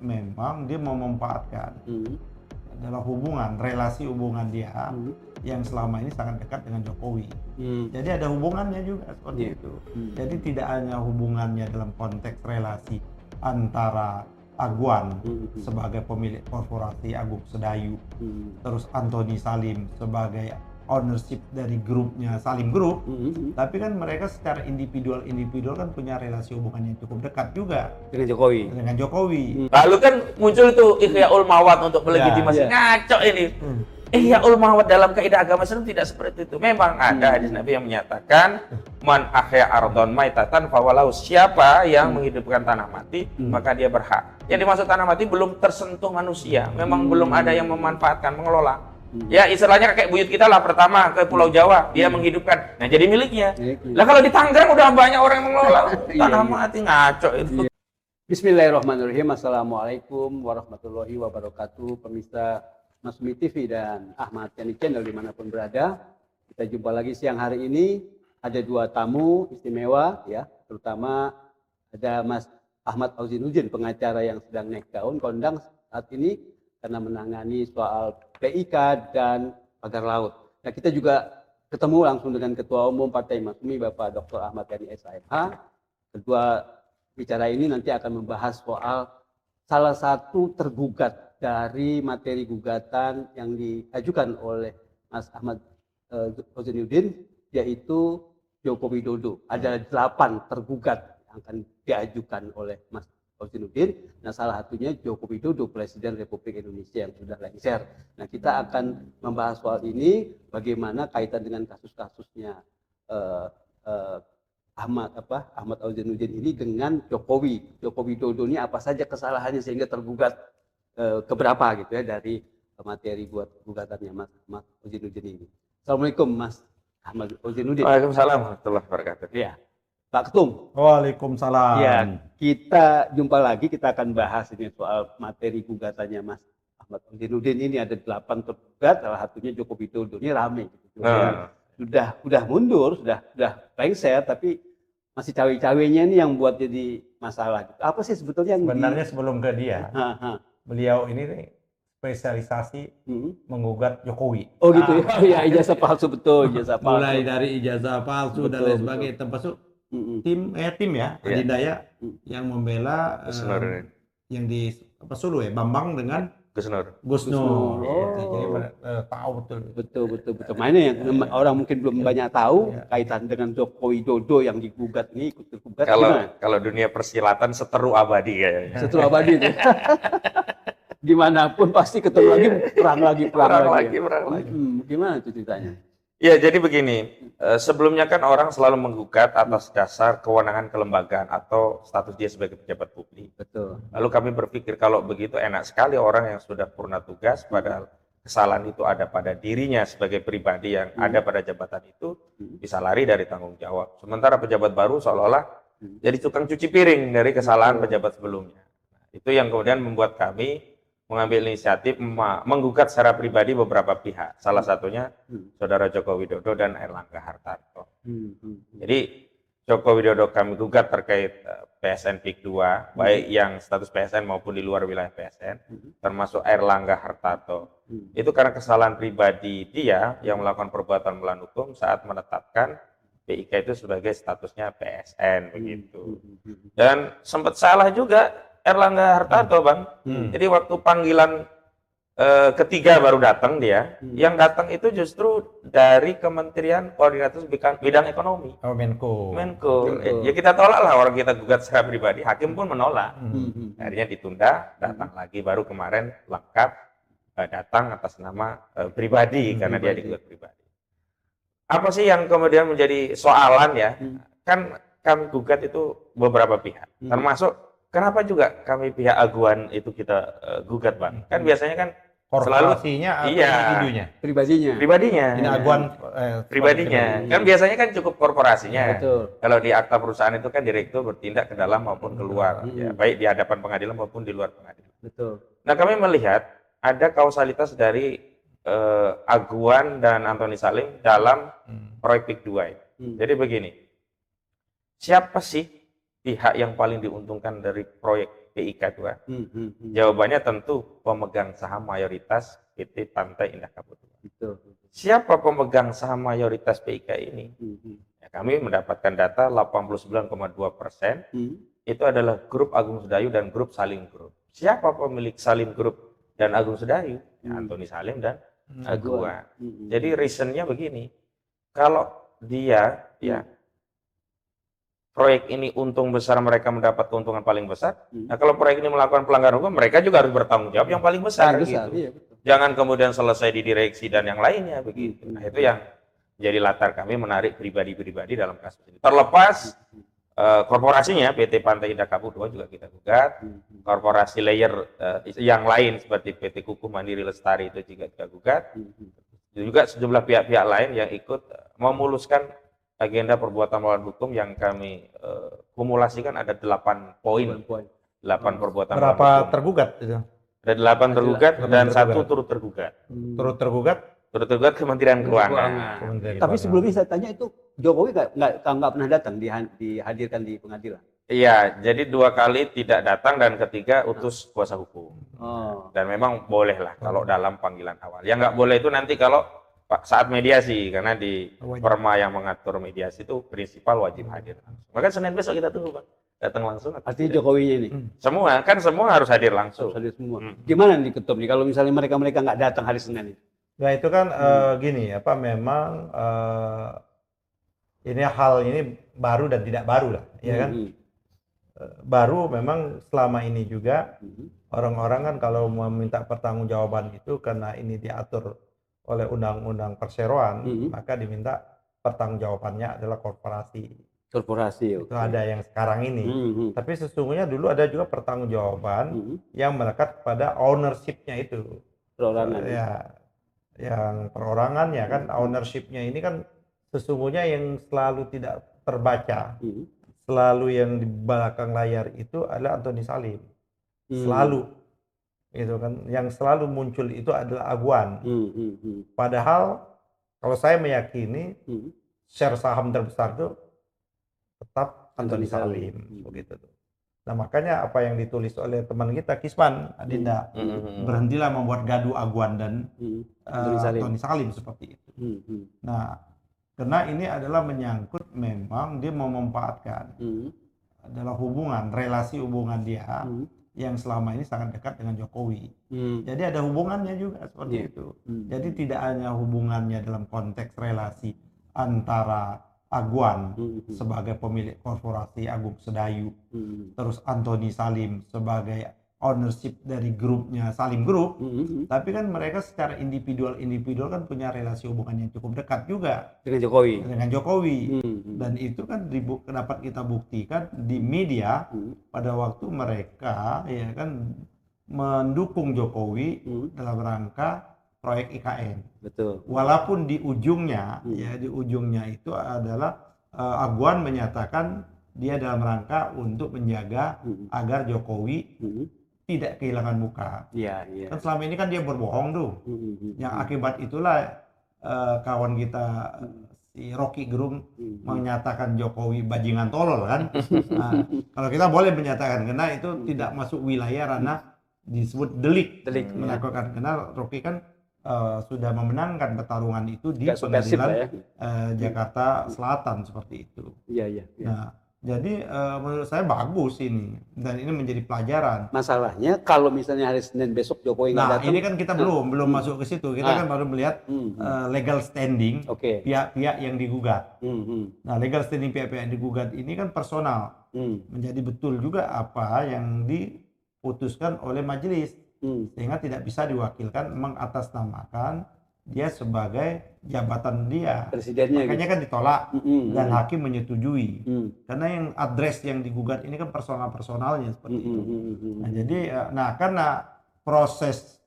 memang dia memanfaatkan adalah relasi hubungan dia yang selama ini sangat dekat dengan Jokowi. Jadi ada hubungannya juga seperti itu. Jadi tidak hanya hubungannya dalam konteks relasi antara Aguan sebagai pemilik korporasi Agung Sedayu, terus Anthony Salim sebagai ownership dari grupnya Salim Group, tapi kan mereka secara individual kan punya relasi hubungan yang cukup dekat juga dengan Jokowi. Lalu kan muncul itu Ihyaul Mawad untuk melegitimasi. Ngaco ini. Ihyaul Mawad dalam kaidah agama Islam tidak seperti itu. Memang ada hadis Nabi yang menyatakan man ahya ardon maitatan fawalau, siapa yang menghidupkan tanah mati maka dia berhak. Yang dimaksud tanah mati belum tersentuh manusia. Memang belum ada yang memanfaatkan, mengelola. Ya istilahnya kayak buyut kita lah, pertama ke Pulau Jawa dia menghidupkan, nah jadi miliknya. Lah kalau di Tangerang udah banyak orang yang mengelola tanah mati, ngaco itu. Bismillahirrahmanirrahim. Assalamualaikum warahmatullahi wabarakatuh. Pemirsa Masumi TV dan Ahmad Yani Channel dimanapun berada, kita jumpa lagi siang hari ini. Ada dua tamu istimewa ya, terutama ada Mas Ahmad Fauzinuddin, pengacara yang sedang naik daun kondang saat ini karena menangani soal PIK dan pagar laut. Nah, kita juga ketemu langsung dengan Ketua Umum Partai Masumi, Bapak Dr. Ahmad Yani SHMH. Kedua bicara ini nanti akan membahas soal salah satu tergugat dari materi gugatan yang diajukan oleh Mas Ahmad Fauzinuddin, yaitu Joko Widodo. Ada 8 tergugat yang akan diajukan oleh Mas Fauzinuddin. Nah, salah satunya Joko Widodo, Presiden Republik Indonesia yang sudah lengser. Nah, kita akan membahas soal ini, bagaimana kaitan dengan kasus-kasusnya Ahmad Fauzinuddin ini dengan Jokowi. Joko Widodo ini apa saja kesalahannya sehingga tergugat keberapa gitu ya dari materi buat gugatannya Mas Ahmad Fauzinuddin ini. Assalamualaikum Mas Ahmad Fauzinuddin. Waalaikumsalam warahmatullahi wabarakatuh. Ya. Pak Ketum. Waalaikumsalam. Ya, kita jumpa lagi, kita akan bahas ini soal materi gugatannya Mas Ahmad Fauzinuddin ini. Ada 8 tergugat, salah satunya Joko Widodo. Ini rame gitu. Sudah mundur, sudah lengser, tapi masih cawe-cawenya ini yang buat jadi masalah. Apa sih sebetulnya yang sebenarnya sebelum ke dia, beliau ini nih spesialisasi menggugat Jokowi. Oh gitu ya, ijazah palsu, betul, ijazah palsu. Mulai dari ijazah palsu dan lain sebagainya, termasuk tim ya, Adindaya yang membela yang di Sulu ya, Bambang dengan Gus Nur. Jadi tahu betul. Mainnya yang orang mungkin belum banyak tahu kaitan dengan Joko Widodo yang digugat ini, ikut tergugat. Kalau dunia persilatan seteru abadi kayaknya. Seteru abadi itu. Gimana pun pasti ketemu lagi, perang lagi. Gimana itu ceritanya? Ya, jadi begini, sebelumnya kan orang selalu menggugat atas dasar kewenangan kelembagaan atau status dia sebagai pejabat publik. Betul. Lalu kami berpikir kalau begitu enak sekali orang yang sudah purna tugas, padahal kesalahan itu ada pada dirinya sebagai pribadi yang ada pada jabatan itu, bisa lari dari tanggung jawab. Sementara pejabat baru seolah-olah jadi tukang cuci piring dari kesalahan pejabat sebelumnya. Itu yang kemudian membuat kami mengambil inisiatif menggugat secara pribadi beberapa pihak. Salah satunya Saudara Joko Widodo dan Airlangga Hartarto. Jadi Joko Widodo kami gugat terkait PSN PIK 2, baik yang status PSN maupun di luar wilayah PSN, termasuk Airlangga Hartarto. Itu karena kesalahan pribadi dia yang melakukan perbuatan melawan hukum saat menetapkan PIK itu sebagai statusnya PSN begitu. Dan sempat salah juga Airlangga Hartarto, Bang. Jadi waktu panggilan ketiga baru datang dia, yang datang itu justru dari Kementerian Koordinator Bidang Ekonomi. Oh, Menko. Ya kita tolak lah, orang kita gugat secara pribadi, hakim pun menolak. Akhirnya ditunda, datang lagi, baru kemarin lengkap datang atas nama pribadi karena dia digugat pribadi. Apa sih yang kemudian menjadi soalan ya? Kan kami gugat itu beberapa pihak, termasuk kenapa juga kami pihak Aguan itu kita gugat, Bang? Kan biasanya kan korporasinya atau individunya? Pribadinya. Ini Aguan pribadinya. Kan biasanya kan cukup korporasinya. Betul. Kalau di akta perusahaan itu kan direktur bertindak ke dalam maupun keluar, ya, baik di hadapan pengadilan maupun di luar pengadilan. Betul. Nah, kami melihat ada kausalitas dari Aguan dan Anthony Salim dalam proyek PIK 2 ini. Jadi begini, siapa sih pihak yang paling diuntungkan dari proyek PIK 2? Jawabannya tentu pemegang saham mayoritas PT Pantai Indah Kapuk II. Siapa pemegang saham mayoritas PIK ini? Ya, kami mendapatkan data 89,2% itu adalah grup Agung Sedayu dan grup Salim Group. Siapa pemilik Salim Group dan Agung Sedayu? Ya, Antoni Salim dan gua. Jadi reasonnya begini, kalau dia ya proyek ini untung besar, mereka mendapat keuntungan paling besar. Nah, kalau proyek ini melakukan pelanggaran hukum, mereka juga harus bertanggung jawab yang paling besar, gitu. Iya, jangan kemudian selesai di direksi dan yang lainnya begitu. Nah, itu yang jadi latar kami menarik pribadi-pribadi dalam kasus ini. Terlepas korporasinya PT Pantai Indah Kapuk II juga kita gugat, korporasi layer yang lain seperti PT Kuku Mandiri Lestari itu juga kita gugat, juga sejumlah pihak-pihak lain yang ikut memuluskan agenda perbuatan melawan hukum yang kami kumulasikan ada 8 poin. 8 perbuatan melawan hukum. Berapa tergugat itu? Ada 8 tergugat dan 1 turut tergugat. Turut tergugat? Turut tergugat Kementerian Keuangan. Tapi sebelumnya saya tanya itu Jokowi nggak pernah datang dihadirkan di pengadilan. Iya, jadi 2 kali tidak datang dan ketiga utus kuasa hukum. Dan memang boleh lah kalau dalam panggilan awal. Yang nggak boleh itu nanti kalau saat mediasi, karena di perma yang mengatur mediasi itu prinsipal wajib hadir. Maka Senin besok kita tunggu, Pak. Datang langsung. Artinya Jokowinya ini? Semua harus hadir langsung. Harus hadir semua. Gimana nih Ketum nih kalau misalnya mereka nggak datang hari Senin ini? Nah itu kan gini memang ini hal ini baru dan tidak baru lah, ya kan? Baru memang selama ini juga orang-orang kan kalau meminta pertanggungjawaban itu karena ini diatur oleh undang-undang perseroan, maka diminta pertanggungjawabannya adalah korporasi. Itu ada yang sekarang ini. Tapi sesungguhnya dulu ada juga pertanggungjawaban yang melekat pada ownership-nya itu. Perorangan. Ya, yang perorangan ya kan, ownership-nya ini kan sesungguhnya yang selalu tidak terbaca. Selalu yang di belakang layar itu adalah Antoni Salim. Selalu. Itu kan yang selalu muncul itu adalah aguan. Padahal kalau saya meyakini share saham terbesar itu tetap Antoni Salim begitu tuh. Nah, makanya apa yang ditulis oleh teman kita Kisman Adinda, berhentilah membuat gaduh aguan dan Antoni Salim seperti itu. Nah, karena ini adalah menyangkut memang dia mau memanfaatkan adalah relasi hubungan dia yang selama ini sangat dekat dengan Jokowi. Jadi ada hubungannya juga seperti itu. Jadi tidak hanya hubungannya dalam konteks relasi antara Aguan sebagai pemilik korporasi Agung Sedayu, terus Antoni Salim sebagai ownership dari grupnya Salim Group, tapi kan mereka secara individual kan punya relasi hubungan yang cukup dekat juga dengan Jokowi. Dan itu kan dapat kita buktikan di media pada waktu mereka ya kan mendukung Jokowi dalam rangka proyek IKN. Betul. Walaupun di ujungnya itu adalah Aguan menyatakan dia dalam rangka untuk menjaga agar Jokowi tidak kehilangan muka. Kan selama ini kan dia berbohong tuh. Yang akibat itulah kawan kita si Rocky Gerung menyatakan Jokowi bajingan tolol kan. Nah, kalau kita boleh menyatakan karena itu tidak masuk wilayah ranah disebut delik melakukan karena Rocky kan sudah memenangkan pertarungan itu di pengadilan Jakarta Selatan seperti itu. Nah, jadi menurut saya bagus ini dan ini menjadi pelajaran. Masalahnya kalau misalnya hari Senin besok Jokowi nggak datang. Nah, ini kan kita belum masuk ke situ. Kita kan baru melihat legal standing pihak-pihak yang digugat. Nah, legal standing pihak-pihak yang digugat ini kan personal. Menjadi betul juga apa yang diputuskan oleh majelis. Sehingga tidak bisa diwakilkan mengatasnamakan dia sebagai jabatan dia. Presidennya makanya gitu. Kan ditolak dan hakim menyetujui. Karena yang address yang digugat ini kan personalnya seperti itu. Nah, jadi karena proses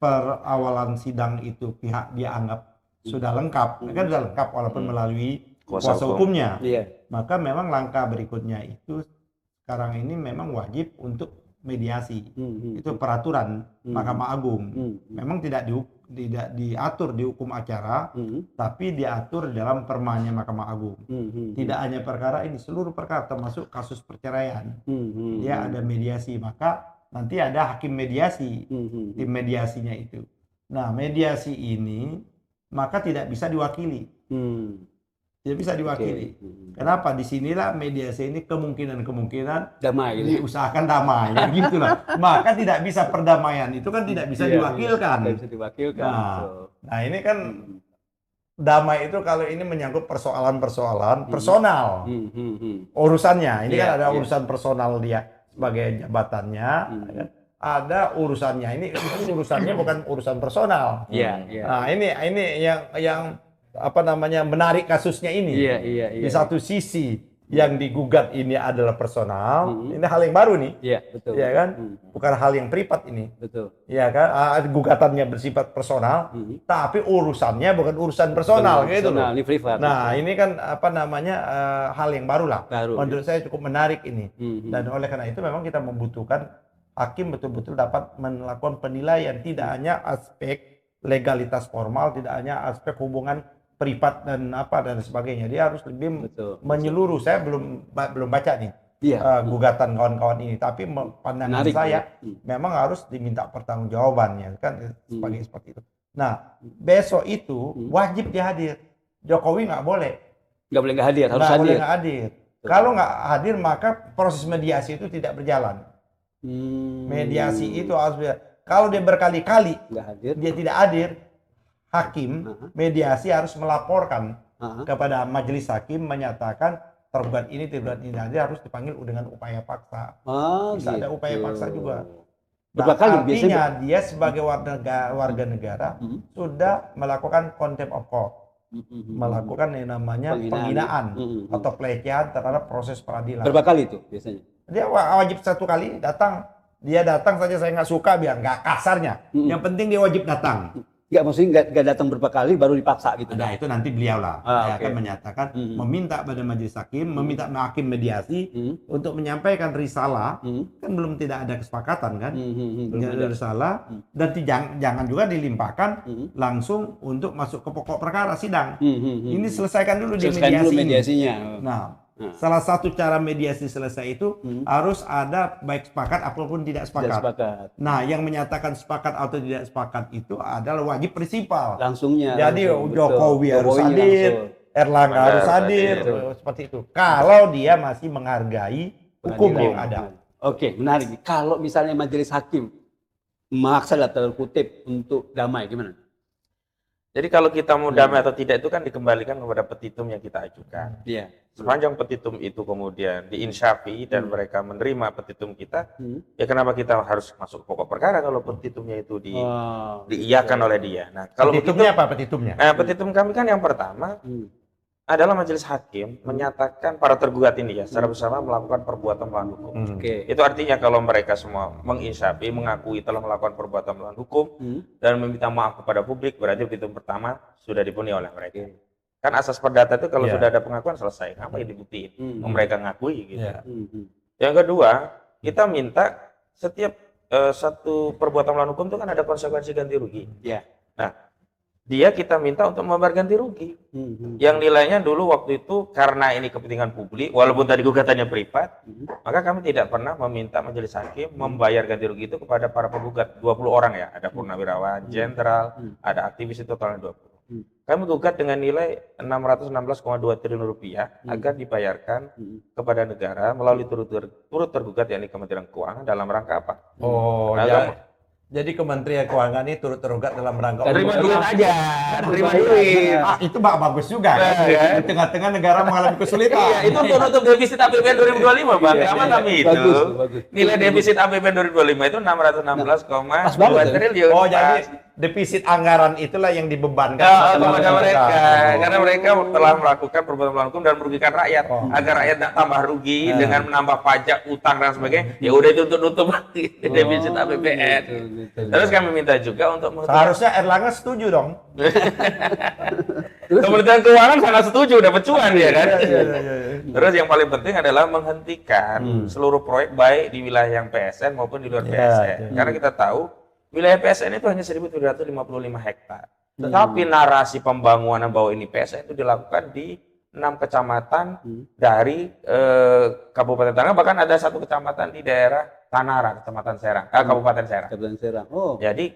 perawalan sidang itu pihak dia anggap sudah lengkap, kan sudah lengkap walaupun melalui kuasa hukumnya. Maka memang langkah berikutnya itu sekarang ini memang wajib untuk mediasi. Itu peraturan Mahkamah Agung. Memang tidak diatur di hukum acara, tapi diatur dalam permannya Mahkamah Agung. Tidak hanya perkara ini, seluruh perkara termasuk kasus perceraian. Dia ada mediasi, maka nanti ada hakim mediasi, tim mediasinya itu. Nah, mediasi ini maka tidak bisa diwakili. Tidak bisa diwakili. Kenapa? Disinilah mediasi ini kemungkinan damai gitu. Diusahakan damai, ya gitulah. Maka tidak bisa perdamaian itu kan tidak bisa diwakilkan. Tidak bisa diwakilkan. Nah, ini kan damai itu kalau ini menyangkut persoalan-persoalan personal. Urusannya, ini kan ada urusan personal dia sebagai jabatannya, kan? Ada urusannya. Ini urusannya bukan urusan personal. Nah, ini yang apa namanya menarik kasusnya ini. Di satu sisi yang digugat ini adalah personal, ini hal yang baru nih. Iya, betul. Ya kan? Bukan hal yang privat ini. Betul. Ya kan? Gugatannya bersifat personal, tapi urusannya bukan urusan personal gitu loh. Ini privat. Nah, ini kan apa namanya hal yang baru lah. Menurut saya cukup menarik ini. Dan oleh karena itu memang kita membutuhkan hakim betul-betul dapat melakukan penilaian, tidak hanya aspek legalitas formal, tidak hanya aspek hubungan privat dan sebagainya. Dia harus lebih menyeluruh. Saya belum baca nih gugatan kawan-kawan ini, tapi pandangan saya memang harus diminta pertanggungjawabannya kan seperti itu. Nah, besok itu wajib dia hadir. Jokowi nggak boleh nggak hadir, harus hadir. Kalau nggak hadir maka proses mediasi itu tidak berjalan. Mediasi itu harus kalau dia berkali-kali dia tidak hadir, hakim mediasi harus melaporkan kepada majelis hakim menyatakan tergugat ini hadir, harus dipanggil dengan upaya paksa. Bisa ada upaya paksa juga. Artinya dia sebagai warga negara sudah melakukan contempt of court, melakukan yang namanya penghinaan atau pelecehan terhadap proses peradilan. Berapa kali itu biasanya? Dia wajib satu kali datang. Dia datang saja saya nggak suka, biar nggak kasarnya. Yang penting dia wajib datang. Nggak, maksudnya nggak datang berapa kali baru dipaksa gitu. Nah, itu nanti beliau lah akan menyatakan, meminta pada majelis hakim, meminta hakim mediasi untuk menyampaikan risalah. Kan belum tidak ada kesepakatan kan? Tidak ada risalah, dan jangan juga dilimpahkan langsung untuk masuk ke pokok perkara sidang. Ini selesaikan dulu di mediasinya. Nah, salah satu cara mediasi selesai itu harus ada baik sepakat ataupun tidak sepakat. Nah, yang menyatakan sepakat atau tidak sepakat itu adalah wajib prinsipal. Langsungnya. Jadi Jokowi harus hadir, Erlangga harus hadir, seperti itu. Kalau dia masih menghargai hukum yang ada. Oke, menarik. Kalau misalnya majelis hakim memaksa dalam kutip untuk damai, gimana? Jadi kalau kita mau damai atau tidak itu kan dikembalikan kepada petitum yang kita ajukan. Sepanjang petitum itu kemudian diinsyafi dan mereka menerima petitum kita, ya kenapa kita harus masuk pokok perkara kalau petitumnya itu diiyakan oleh dia. Nah, kalau petitumnya apa petitumnya? Petitum kami kan yang pertama adalah majelis hakim menyatakan para tergugat ini ya secara bersama melakukan perbuatan melawan hukum. Itu artinya kalau mereka semua menginsyafi, mengakui telah melakukan perbuatan melawan hukum dan meminta maaf kepada publik, berarti petitum pertama sudah dipenuhi oleh mereka. Kan asas perdata itu kalau sudah ada pengakuan selesai, ngapain dibuktiin? Mereka ngakui gitu. Yang kedua, kita minta setiap satu perbuatan melawan hukum itu kan ada konsekuensi ganti rugi. Nah, kita minta untuk membayar ganti rugi yang nilainya dulu waktu itu karena ini kepentingan publik, walaupun tadi gugatannya privat, maka kami tidak pernah meminta majelis hakim membayar ganti rugi itu kepada para penggugat 20 orang ya, ada purnawirawan, jenderal, ada aktivis, itu totalnya 20. Kami menggugat dengan nilai 616,2 triliun rupiah agar dibayarkan kepada negara melalui turut tergugat yakni Kementerian Keuangan dalam rangka apa? Jadi Kementerian Keuangan ini turut tergugat dalam rangka terima duit aja, terima duit. Itu bagus juga kan? Di tengah-tengah negara mengalami kesulitan. Iya, itu untuk nutup defisit APBN 2025, Bang. Apa kami itu? Bagus. Nilai defisit APBN 2025 itu 616,2 triliun. Oh, jadi defisit anggaran itulah yang dibebankan kepada mereka, karena mereka telah melakukan perbuatan melawan hukum dan merugikan rakyat. Agar rakyat tidak tambah rugi dengan menambah pajak, utang dan sebagainya, ya udah itu untuk nutup defisit APBN. Terus kami minta juga untuk seharusnya Erlangga setuju dong. Kementerian Keuangan sangat setuju, dapat cuan ya kan. Iya. Terus yang paling penting adalah menghentikan seluruh proyek baik di wilayah yang PSN maupun di luar PSN. Karena kita tahu wilayah PSN itu hanya 1.755 hektar. Tetapi narasi pembangunan bahwa ini PSN itu dilakukan di 6 kecamatan dari Kabupaten Tangerang, bahkan ada 1 kecamatan di daerah Tanara, Kecamatan Serang, Kabupaten Serang. Kabupaten Serang. Oh. Jadi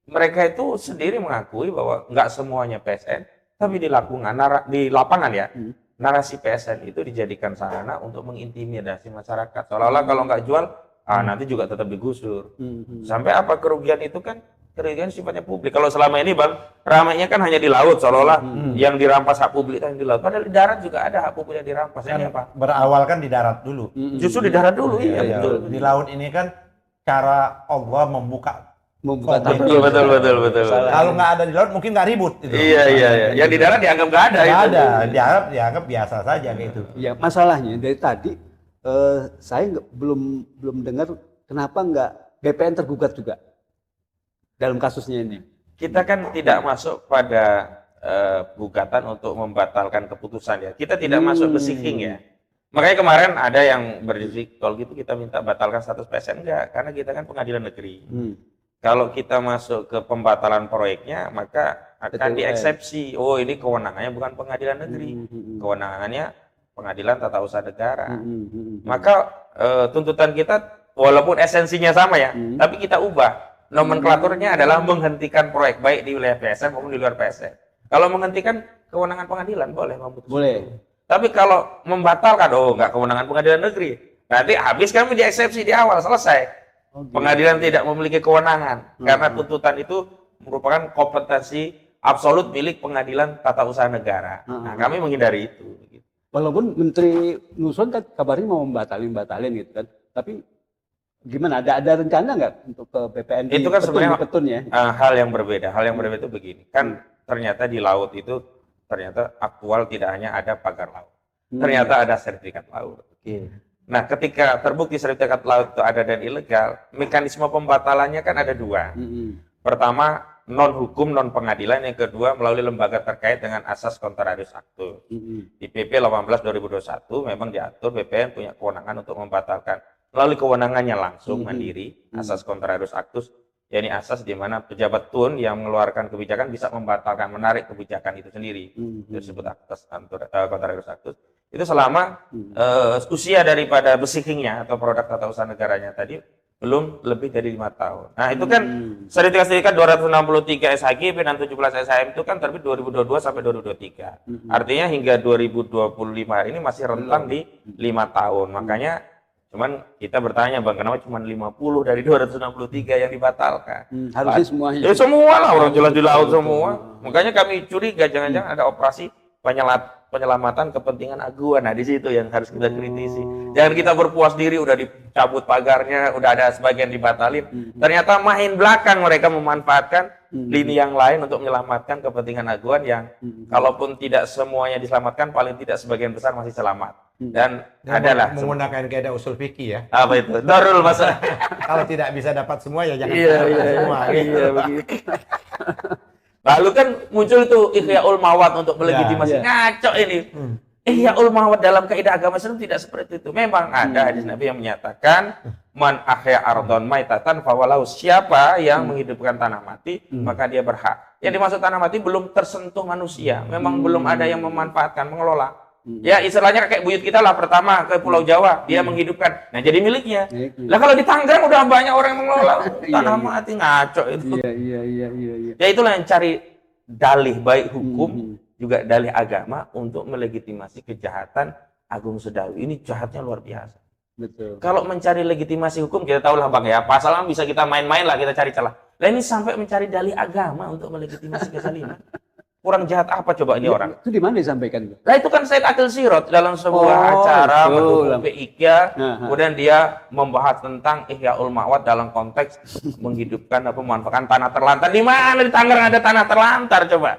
mereka itu sendiri mengakui bahwa nggak semuanya PSN, tapi di lapangan ya, narasi PSN itu dijadikan sarana untuk mengintimidasi masyarakat. Seolah-olah kalau nggak jual, nanti juga tetap digusur. Sampai apa kerugian itu kan? Kerugian sifatnya publik. Kalau selama ini Bang, ramainya kan hanya di laut, seolah-olah yang dirampas hak publik itu hanya di laut. Padahal di darat juga ada hak publik yang dirampas. Ini apa? Berawal kan di darat dulu. Justru di darat dulu, iya betul. Di laut ini kan cara Allah membuka betul. Kalau nggak ada di laut mungkin nggak ribut. Gitu. Iya. Yang di darat dianggap nggak ada. Nggak ada. Dianggap biasa saja kayak itu. Ya masalahnya dari tadi saya belum dengar kenapa nggak BPN tergugat juga dalam kasusnya ini. Kita kan tidak masuk pada gugatan untuk membatalkan keputusan ya. Kita tidak masuk besiking ya. Makanya kemarin ada yang berdiskusi kalau gitu kita minta batalkan status PSN enggak, karena kita kan pengadilan negeri. Kalau kita masuk ke pembatalan proyeknya, maka akan dieksepsi. Oh, ini kewenangannya bukan pengadilan negeri, kewenangannya pengadilan tata usaha negara. Maka tuntutan kita, walaupun esensinya sama ya, tapi kita ubah. Nomenklaturnya adalah menghentikan proyek baik di wilayah PSN maupun di luar PSN. Kalau menghentikan kewenangan pengadilan boleh memutus. Boleh. Tapi kalau membatalkan, nggak kewenangan pengadilan negeri. Nanti habis kami dieksepsi di awal, selesai. Pengadilan tidak memiliki kewenangan karena tuntutan itu merupakan kompetensi absolut milik pengadilan tata usaha negara. Nah, kami menghindari itu. Walaupun Menteri Nusron kan kabarnya mau batalin gitu kan, tapi gimana? Ada rencana nggak untuk ke BPN? Itu kan sebenarnya ya? hal yang berbeda. Hal yang berbeda itu begini, kan ternyata di laut itu ternyata aktual tidak hanya ada pagar laut, ternyata ada sertifikat laut. Nah, ketika terbukti sertifikat laut itu ada dan ilegal, mekanisme pembatalannya kan ada 2. Pertama, non hukum, non pengadilan. Yang kedua, melalui lembaga terkait dengan asas contrarius actus. Di PP 18/2021 memang diatur BPN punya kewenangan untuk membatalkan melalui kewenangannya langsung mandiri, asas contrarius actus, yakni asas di mana pejabat tun yang mengeluarkan kebijakan bisa membatalkan, menarik kebijakan itu sendiri. Itu disebut asas contrarius actus. Itu selama usia daripada besikingnya atau produk tata usaha negaranya tadi belum lebih dari 5 tahun. Nah, itu kan sertifikat 263 SHG dan 17 SHM itu kan terbit 2022 sampai 2023. Artinya hingga 2025 ini masih rentang di 5 tahun. Makanya cuman kita bertanya, Bang, kenapa cuma 50 dari 263 yang dibatalkan? Harusnya semuanya. Ya semua lah, orang jelas di laut semua. Makanya kami curiga jangan-jangan ada operasi penyelamatan kepentingan aguan. Nah, di situ yang harus kita kritisi. Jangan kita berpuas diri udah dicabut pagarnya, udah ada sebagian dibatalin. Ternyata main belakang mereka memanfaatkan lini yang lain untuk menyelamatkan kepentingan aguan yang kalaupun tidak semuanya diselamatkan, paling tidak sebagian besar masih selamat. Dan adalah menggunakan kaidah usul fikih ya. Apa itu? Darul masa. Kalau tidak bisa dapat semua ya jangan semua. Iya begitu. Lalu kan muncul itu Ihyaul Mawad untuk melegitimasi. Ngaco ini. Ihyaul Mawad dalam kaidah agama Islam tidak seperti itu. Memang ada hadis Nabi yang menyatakan man ahya ardon maitatan fawalau, siapa yang menghidupkan tanah mati maka dia berhak. Yang dimaksud tanah mati belum tersentuh manusia. Memang belum ada yang memanfaatkan, mengelola. Ya istilahnya kayak buyut kita lah, pertama ke Pulau Jawa dia menghidupkan, nah jadi miliknya. Lah kalau di Tangerang udah banyak orang yang mengelola tanah mati, ngaco itu. Iya. Ya itulah yang cari dalih baik hukum juga dalih agama untuk melegitimasi kejahatan Agung Sedayu. Ini jahatnya luar biasa. Betul. Kalau mencari legitimasi hukum kita tahu lah Bang ya, pasalnya bisa kita main-main lah, kita cari celah. Lah ini sampai mencari dalih agama untuk melegitimasi kezaliman. Kurang jahat apa coba ini orang? Itu di mana disampaikan? Nah itu kan Said Akil Sirot dalam sebuah acara mendukung PIK, kemudian dia membahas tentang Ihyaul Ma'wad dalam konteks menghidupkan atau memanfaatkan tanah terlantar. Di mana di Tangerang ada tanah terlantar coba?